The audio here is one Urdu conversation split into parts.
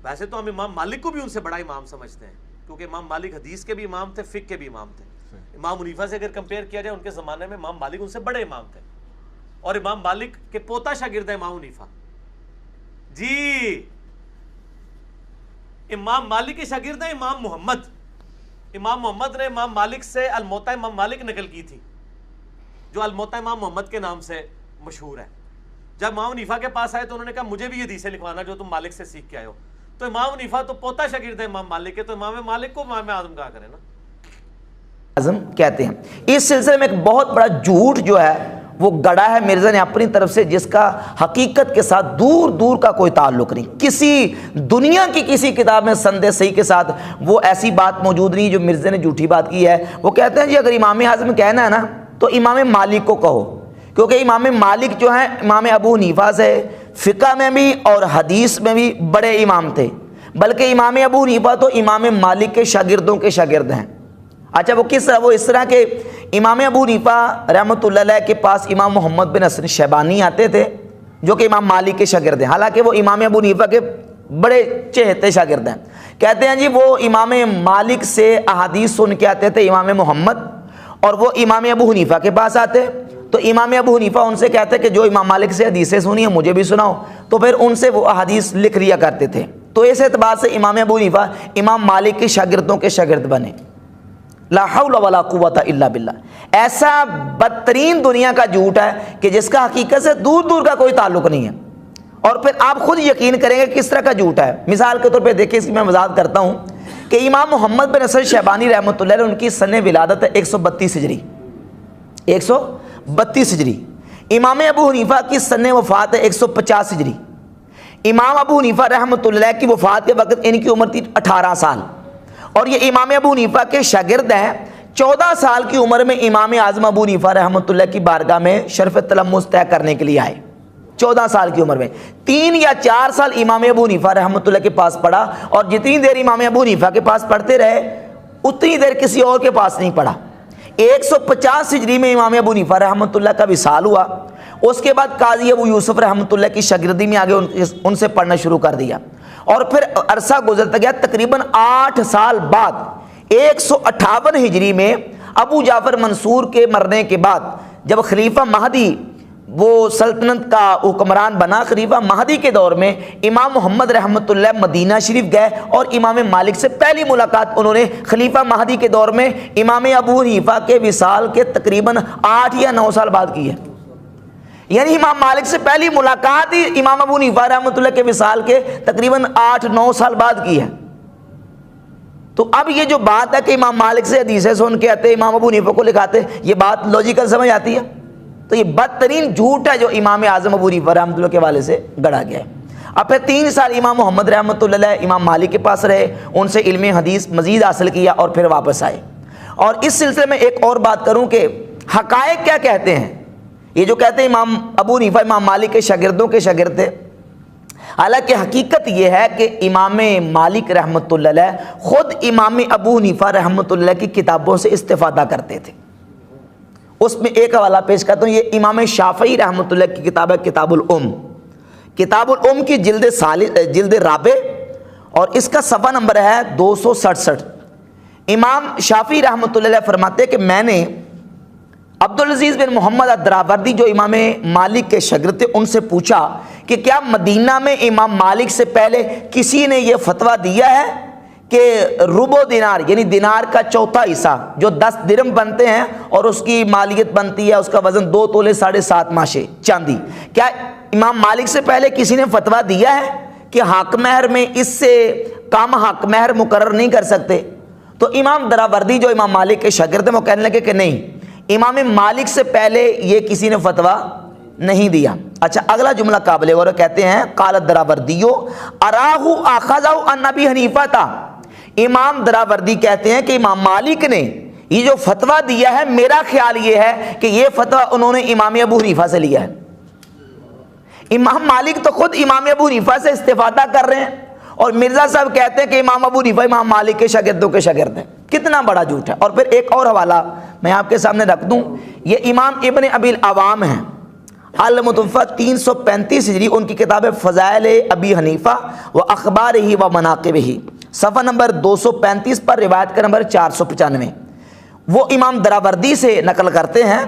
ویسے تو ہم امام مالک کو بھی ان سے بڑا امام سمجھتے ہیں، کیونکہ امام مالک حدیث کے بھی امام تھے، فقہ کے بھی امام تھے. امام حنیفہ سے اگر کمپیئر کیا جائے ان کے زمانے میں امام مالک ان سے بڑے امام تھے، اور امام مالک کے پوتا شاگرد ہے امام حنیفہ. جی امام مالک کے شاگرد ہیں امام محمد. امام محمد نے امام مالک سے الموطا امام مالک نقل کی تھی، جو الموطا امام محمد کے نام سے مشہور ہے. جب امام حنیفہ کے پاس آئے تو انہوں نے کہا مجھے بھی یہ حدیثیں لکھوانا جو تم مالک سے سیکھ کے آئے ہو. تو امام حنیفہ تو پوتا شاگرد ہے امام مالک کے، تو امام مالک کو امام اعظم کہا کرے نا. اعظم کہتے ہیں. اس سلسلے میں ایک بہت بڑا جھوٹ جو ہے وہ گڑا ہے مرزا نے اپنی طرف سے، جس کا حقیقت کے ساتھ دور دور کا کوئی تعلق نہیں. کسی دنیا کی کسی کتاب میں سند صحیح کے ساتھ وہ ایسی بات موجود نہیں جو مرزا نے جھوٹی بات کی ہے. وہ کہتے ہیں جی اگر امام اعظم کہنا ہے نا تو امام مالک کو کہو، کیونکہ امام مالک جو ہیں امام ابو حنیفہ سے فقہ میں بھی اور حدیث میں بھی بڑے امام تھے، بلکہ امام ابو حنیفہ تو امام مالک کے شاگردوں کے شاگرد ہیں. اچھا وہ کس طرح؟ وہ اس طرح کہ امام ابو حنیفہ رحمۃ اللہ علیہ کے پاس امام محمد بن حسن شیبانی آتے تھے جو کہ امام مالک کے شاگرد ہیں، حالانکہ وہ امام ابو حنیفہ کے بڑے چہتے شاگرد ہیں. کہتے ہیں جی وہ امام مالک سے احادیث سن کے آتے تھے امام محمد، اور وہ امام ابو حنیفہ کے پاس آتے تو امام ابو حنیفہ ان سے کہتے کہ جو امام مالک سے حدیثیں سنی ہیں مجھے بھی سناؤ، تو پھر ان سے وہ احادیث لکھ لیا کرتے تھے. تو اس اعتبار سے امام ابو حنیفہ امام مالک کے شاگردوں کے شاگرد بنے. لا حول ولا قوت الا باللہ. ایسا بدترین دنیا کا جھوٹ ہے کہ جس کا حقیقت سے دور دور کا کوئی تعلق نہیں ہے، اور پھر آپ خود یقین کریں گے کس طرح کا جھوٹ ہے. مثال کے طور پہ دیکھیں، اس کی میں وضاحت کرتا ہوں کہ امام محمد بن حسن شیبانی رحمۃ اللہ علیہ ان کی سن ولادت ہے 132 ہجری، 132 ہجری. امام ابو حنیفہ کی سن وفات ہے 150 ہجری. امام ابو حنیفہ رحمۃ اللہ علیہ کی وفات کے وقت ان کی عمر تھی 18 سال، اور یہ امام ابو حنیفہ کے شاگرد ہیں. 14 سال کی عمر میں امام اعظم ابو حنیفہ رحمۃ اللہ کی بارگاہ میں شرف تلمذ طے کرنے کے لیے آئے. 14 سال کی عمر میں 3 یا 4 سال امام ابو حنیفہ رحمۃ اللہ کے پاس پڑھا، اور جتنی دیر امام ابو حنیفہ کے پاس پڑھتے رہے اتنی دیر کسی اور کے پاس نہیں پڑھا. 150 ہجری میں امام ابو حنیفہ رحمۃ اللہ کا وصال ہوا. اس کے بعد قاضی ابو یوسف رحمۃ اللہ کی شاگردی میں آگے ان سے پڑھنا شروع کر دیا، اور پھر عرصہ گزرتا گیا. تقریباً 8 سال بعد 158 ہجری میں ابو جعفر منصور کے مرنے کے بعد جب خلیفہ مہدی وہ سلطنت کا حکمران بنا، خلیفہ مہدی کے دور میں امام محمد رحمۃ اللہ مدینہ شریف گئے، اور امام مالک سے پہلی ملاقات انہوں نے خلیفہ مہدی کے دور میں امام ابو حنیفہ کے وصال کے تقریباً 8 یا 9 سال بعد کی ہے. یعنی امام مالک سے پہلی ملاقات ہی امام ابو حنیفہ رحمۃ اللہ کے وصال کے تقریباً 8-9 سال بعد کی ہے. تو اب یہ جو بات ہے کہ امام مالک سے حدیثیں سن کے آتے امام ابو حنیفہ کو لکھاتے، یہ بات لوجیکل سمجھ آتی ہے؟ تو یہ بدترین جھوٹ ہے جو امام اعظم ابو حنیفہ رحمۃ اللہ کے حوالے سے گڑا گیا ہے. اب پھر 3 سال امام محمد رحمۃ اللہ علیہ امام مالک کے پاس رہے، ان سے علم حدیث مزید حاصل کیا اور پھر واپس آئے. اور اس سلسلے میں ایک اور بات کروں کہ حقائق کیا کہتے ہیں. یہ جو کہتے ہیں امام ابو حنیفہ امام مالک کے شاگردوں کے شاگرد تھے، حالانکہ حقیقت یہ ہے کہ امام مالک رحمۃ اللہ علیہ خود امام ابو حنیفہ رحمۃ اللہ کی کتابوں سے استفادہ کرتے تھے. اس میں ایک حوالہ پیش کرتا ہوں، یہ امام شافعی رحمۃ اللہ کی کتاب ہے کتاب الام. کتاب الام کی جلد رابع، اور اس کا صفحہ نمبر ہے 267. امام شافعی رحمۃ اللہ علیہ فرماتے کہ میں نے عبدالعزیز بن محمد الدراوردی جو امام مالک کے شاگرد تھے ان سے پوچھا کہ کیا مدینہ میں امام مالک سے پہلے کسی نے یہ فتویٰ دیا ہے کہ ربع دینار یعنی دینار کا چوتھا حصہ جو 10 درم بنتے ہیں اور اس کی مالیت بنتی ہے، اس کا وزن 2 تولے 7.5 ماشے چاندی، کیا امام مالک سے پہلے کسی نے فتویٰ دیا ہے کہ حق مہر میں اس سے کم حق مہر مقرر نہیں کر سکتے؟ تو امام دراوردی جو امام مالک کے شاگرد ہیں وہ کہنے لگے کہ نہیں، امام مالک سے پہلے یہ کسی نے فتویٰ نہیں دیا. اچھا اگلا جملہ قابل غور کہتے ہیں قال الدراوردی اراہ اخذہ عن ابی حنیفہ تھا. امام دراوردی کہتے ہیں کہ امام مالک نے یہ جو فتویٰ دیا ہے میرا خیال یہ ہے کہ یہ فتویٰ انہوں نے امام ابو حنیفہ سے لیا ہے. امام مالک تو خود امام ابو حنیفہ سے استفادہ کر رہے ہیں، اور مرزا صاحب کہتے ہیں کہ امام ابو حنیفہ امام مالک کے شاگردوں کے شاگرد ہیں. کتنا بڑا جھوٹ ہے. اور پھر ایک اور حوالہ میں آپ کے سامنے رکھ دوں، یہ امام ابن ابی العوام ہیں. المتوفہ 335 ہجری، ان کی کتاب ہے فضائل ابی حنیفہ و اخبارہ و مناقبہ، صفحہ نمبر 235 پر، روایت کا نمبر 495۔ وہ امام دراوردی سے نقل کرتے ہیں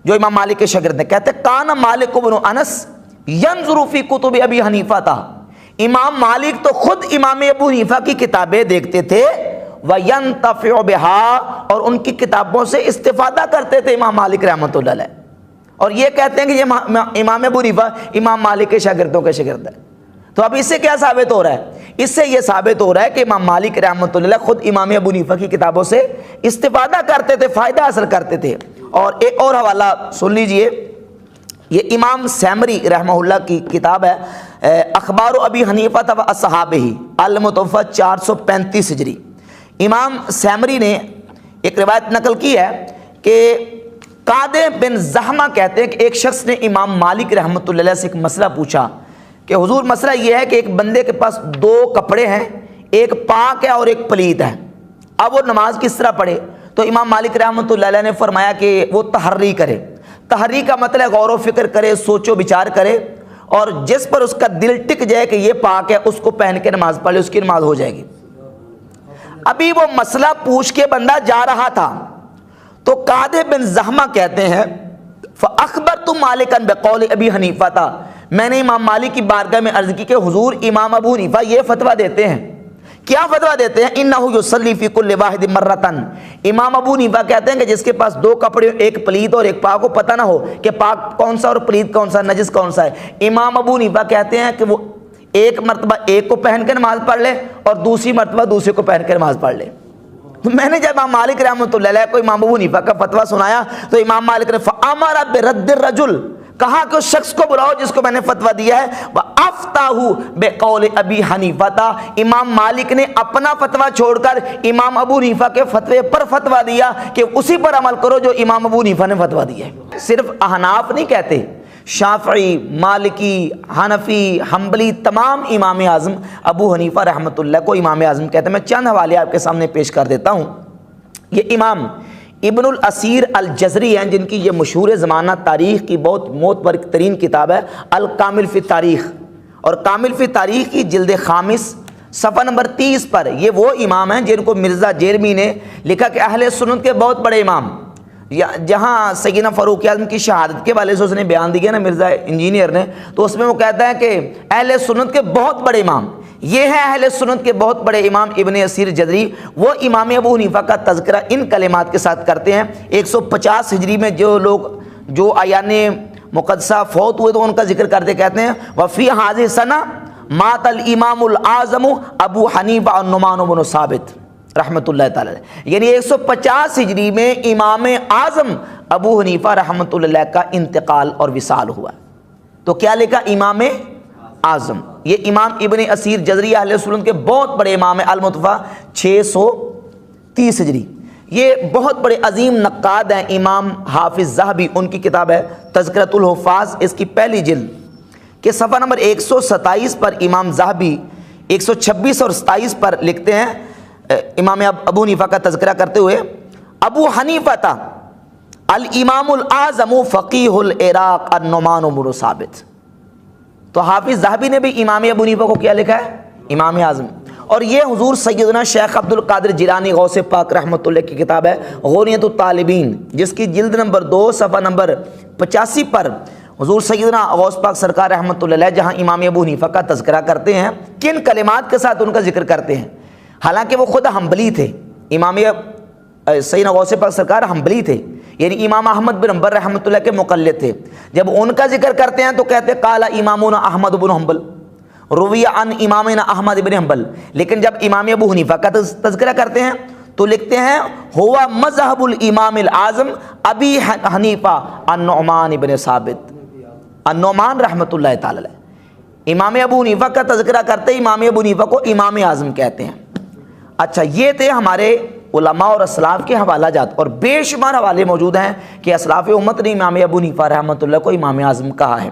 جو امام مالک کے شاگرد ہیں، کہتے ہیں کان مالک بن انس ینظر فی کتب ابی حنیفہ تھا، امام مالک تو خود امام ابو حنیفہ کی کتابیں دیکھتے تھے، وینتفع بہا، اور ان کی کتابوں سے استفادہ کرتے تھے امام مالک رحمۃ اللہ علیہ، اور یہ کہتے ہیں کہ یہ امام ابو حنیفہ امام مالک کے شاگردوں کے شاگرد ہیں۔ تو اب اس سے کیا ثابت ہو رہا ہے؟ اس سے یہ ثابت ہو رہا ہے کہ امام مالک رحمۃ اللہ خود امام ابو حنیفہ کی کتابوں سے استفادہ کرتے تھے، فائدہ حاصل کرتے تھے۔ اور ایک اور حوالہ سن لیجئے، یہ امام سیمری رحمہ اللہ کی کتاب ہے اخبار ابی حنیفہ و اصحابہ، المتوفہ 435 ہجری۔ امام سیمری نے ایک روایت نقل کی ہے کہ قادہ بن زحمہ کہتے ہیں کہ ایک شخص نے امام مالک رحمۃ اللہ سے ایک مسئلہ پوچھا کہ حضور مسئلہ یہ ہے کہ ایک بندے کے پاس دو کپڑے ہیں، ایک پاک ہے اور ایک پلید ہے، اب وہ نماز کس طرح پڑھے؟ تو امام مالک رحمۃ اللہ علیہ نے فرمایا کہ وہ تحری کرے۔ تحری کا مطلب غور و فکر کرے، سوچ و بچار کرے، اور جس پر اس کا دل ٹک جائے کہ یہ پاک ہے اس کو پہن کے نماز پڑھ لے، اس کی نماز ہو جائے گی۔ ابھی وہ مسئلہ پوچھ کے بندہ جا رہا تھا تو قادہ بن زحمہ کہتے ہیں فَأَخْبَرْتُ مَالِكًا بِقَوْلِ ابی حنیفہ تھا، میں نے امام مالک کی بارگاہ میں عرض کی کہ حضور امام ابو حنیفہ یہ فتویٰ دیتے ہیں۔ کیا فتویٰ دیتے ہیں؟ اِنَّهُ يُصَلِّي فِي كُلِّ وَاحِدٍ مَرَّةً، امام ابو حنیفہ کہتے ہیں کہ جس کے پاس دو کپڑے، ایک پلید اور ایک پاک، کو پتہ نہ ہو کہ پاک کون سا اور پلید کون سا، نجس کون سا ہے، امام ابو حنیفہ کہتے ہیں کہ وہ ایک مرتبہ ایک کو پہن کے نماز پڑھ لے اور دوسری مرتبہ دوسرے کو پہن کے نماز پڑھ لے۔ تو میں نے جب امام مالک رحمۃ اللہ علیہ کو امام ابو حنیفہ کا فتویٰ سنایا تو امام مالک نے فَأَمَرَ بِرَدِّ الرَّجُلِ، کہا کہ اس شخص کو بلاؤ جس کو میں نے فتویٰ دیا ہے، وَأَفْتَاهُ بِقَوْلِ ابی حنیفہ، امام مالک نے اپنا فتویٰ چھوڑ کر امام ابو حنیفہ کے فتوے پر فتویٰ دیا کہ اسی پر عمل کرو جو امام ابو حنیفہ نے فتویٰ دیا ہے۔ صرف احناف نہیں کہتے، شافعی، مالکی، حنفی، حنبلی، تمام امام اعظم ابو حنیفہ رحمۃ اللہ کو امام اعظم کہتے ہیں۔ میں چند حوالے آپ کے سامنے پیش کر دیتا ہوں۔ یہ امام ابن الاسیر الجزری ہیں جن کی یہ مشہور زمانہ تاریخ کی بہت معتبر ترین کتاب ہے الکامل فی تاریخ، اور کامل فی تاریخ کی جلد خامس صفحہ نمبر 30 پر یہ وہ امام ہیں جن کو مرزا جیرمی نے لکھا کہ اہل سنت کے بہت بڑے امام، جہاں سیدنا فاروق اعظم کی شہادت کے والے سے اس نے بیان دیا نا مرزا انجینئر نے، تو اس میں وہ کہتا ہے کہ اہل سنت کے بہت بڑے امام، یہ ہے اہل سنت کے بہت بڑے امام ابن اسیر جزری۔ وہ امام ابو حنیفہ کا تذکرہ ان کلمات کے ساتھ کرتے ہیں۔ 150 ہجری میں جو ایان مقدسہ فوت ہوئے تو ان کا ذکر کرتے کہتے ہیں وفی حاضر سنہ مات الامام العظم ابو حنیفہ النعمان بن ثابت رحمۃ اللہ تعالی، یعنی 150 ہجری میں امام اعظم ابو حنیفہ رحمۃ اللہ کا انتقال اور وصال ہوا۔ تو کیا لکھا؟ امام اعظم۔ یہ امام ابن اسیر جزری اہل سنت کے بہت بڑے امام ہیں، المتوفہ 630 ہجری۔ یہ بہت بڑے عظیم نقاد ہیں۔ امام حافظ ذہبی، ان کی کتاب ہے تذکرۃ الحفاظ، اس کی پہلی جلد کے صفحہ نمبر 127 پر امام ذہبی 126 اور 27 پر لکھتے ہیں امام ابو حنیفہ کا تذکرہ کرتے ہوئے، ابو حنیفہ الامام الاعظم فقیہ العراق النعمان بن ثابت۔ تو حافظ ذہبی نے بھی امام ابو حنیفہ کو کیا لکھا ہے؟ امام اعظم۔ اور یہ حضور سیدنا شیخ عبد القادر جیلانی غوث پاک رحمۃ اللہ کی کتاب ہے غنیۃ الطالبین، جس کی جلد نمبر 2 صفحہ نمبر 85 پر حضور سیدنا غوث پاک سرکار رحمۃ اللہ علیہ جہاں امام ابو حنیفہ کا تذکرہ کرتے ہیں، کن کلمات کے ساتھ ان کا ذکر کرتے ہیں، حالانکہ وہ خود حنبلی تھے، امام سیدنا غوث پاک سرکار حنبلی تھے، یعنی امام احمد بن حنبل رحمۃ اللہ کے مقلد تھے۔ جب ان کا ذکر کرتے ہیں تو کہتے قال امامنا احمد بن حنبل روی عن امامنا احمد بن حنبل، لیکن جب امام ابو حنیفہ کا تذکرہ کرتے ہیں تو لکھتے ہیں ہوا مذہب الامام الاعظم ابی حنیفہ النعمان بن ثابت النعمان رحمۃ اللہ تعالی علیہ۔ امام ابو حنیفہ کا تذکرہ کرتے امام ابو حنیفہ کو امام اعظم کہتے ہیں۔ اچھا، یہ تھے ہمارے علماء اور اسلاف کے حوالہ جات، اور بے شمار حوالے موجود ہیں کہ اسلاف امت نے امام ابو حنیفہ رحمۃ اللہ کو امام اعظم کہا ہے۔